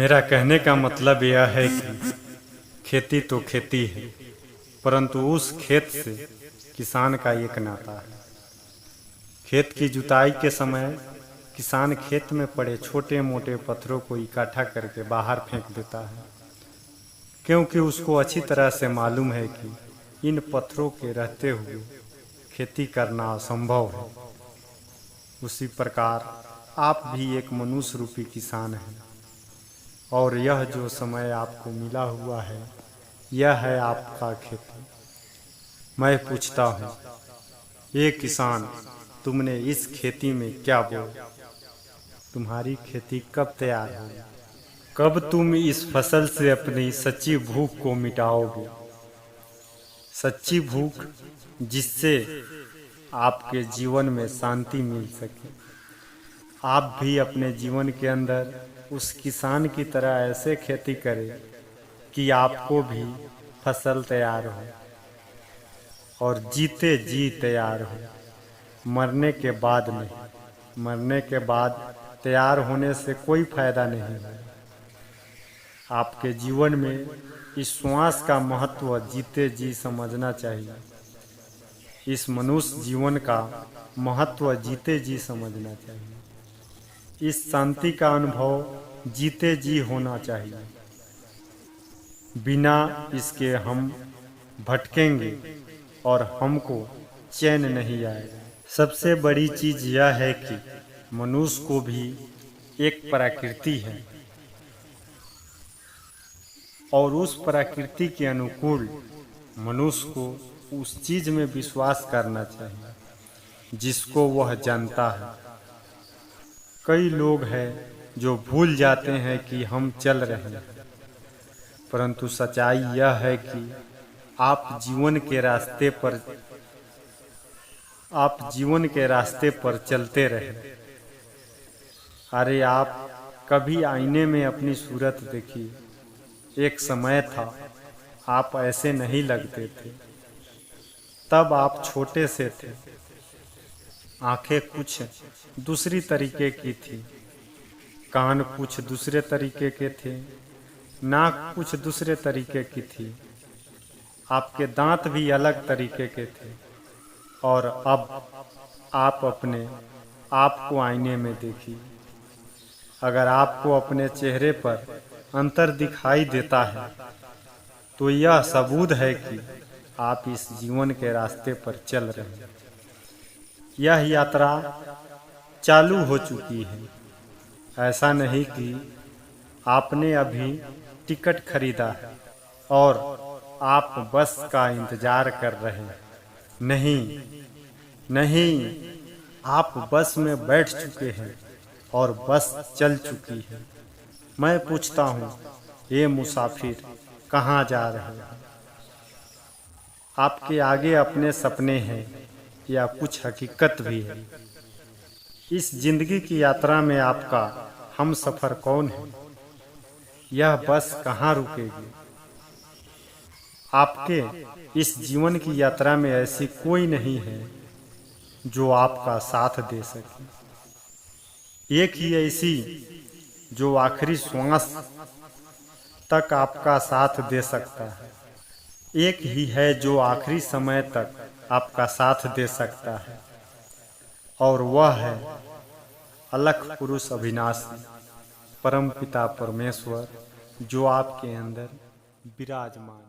मेरा कहने का मतलब यह है कि खेती तो खेती है, परंतु उस खेत से किसान का एक नाता है। खेत की जुताई के समय किसान खेत में पड़े छोटे मोटे पत्थरों को इकट्ठा करके बाहर फेंक देता है, क्योंकि उसको अच्छी तरह से मालूम है कि इन पत्थरों के रहते हुए खेती करना असंभव है। उसी प्रकार आप भी एक मनुष्य रूपी किसान हैं, और यह जो समय आपको मिला हुआ है यह है आपका खेती। मैं पूछता हूँ, ये किसान, तुमने इस खेती में क्या बोया? तुम्हारी खेती कब तैयार होगी? कब तुम इस फसल से अपनी सच्ची भूख को मिटाओगे? सच्ची भूख जिससे आपके जीवन में शांति मिल सके। आप भी अपने जीवन के अंदर उस किसान की तरह ऐसे खेती करें कि आपको भी फसल तैयार हो और जीते जी तैयार हो, मरने के बाद नहीं। मरने के बाद तैयार होने से कोई फायदा नहीं है। आपके जीवन में इस श्वास का महत्व जीते जी समझना चाहिए। इस मनुष्य जीवन का महत्व जीते जी समझना चाहिए। इस शांति का अनुभव जीते जी होना चाहिए। बिना इसके हम भटकेंगे और हमको चैन नहीं आएगा। सबसे बड़ी चीज यह है कि मनुष्य को भी एक प्रकृति है, और उस प्रकृति के अनुकूल मनुष्य को उस चीज में विश्वास करना चाहिए जिसको वह जानता है। कई लोग हैं जो भूल जाते हैं कि हम चल रहे हैं, परंतु सच्चाई यह है कि आप जीवन के रास्ते पर चलते रहे। अरे, आप कभी आईने में अपनी सूरत देखिए। एक समय था आप ऐसे नहीं लगते थे। तब आप छोटे से थे, आंखें कुछ दूसरी तरीके की थी, कान कुछ दूसरे तरीके के थे, नाक कुछ दूसरे तरीके की थी, आपके दांत भी अलग तरीके के थे। और अब आप अपने आप को आईने में देखिए। अगर आपको अपने चेहरे पर अंतर दिखाई देता है तो यह सबूत है कि आप इस जीवन के रास्ते पर चल रहे हैं। यह यात्रा चालू हो चुकी है। ऐसा नहीं कि आपने अभी टिकट खरीदा है और आप बस का इंतजार कर रहे हैं। नहीं नहीं, आप बस में बैठ चुके हैं और बस चल चुकी है। मैं पूछता हूँ, ये मुसाफिर कहाँ जा रहे हैं? आपके आगे अपने सपने हैं या कुछ हकीकत भी है? इस जिंदगी की यात्रा में आपका हम सफर कौन है? यह बस कहाँ रुकेगी? आपके इस जीवन की यात्रा में ऐसी कोई नहीं है जो आपका साथ दे सके। एक ही ऐसी जो आखिरी श्वास तक आपका साथ दे सकता है। एक ही है जो आखिरी समय तक आपका साथ दे सकता है, और वह है अलख पुरुष अविनाशी परमपिता परमेश्वर, जो आपके अंदर विराजमान है।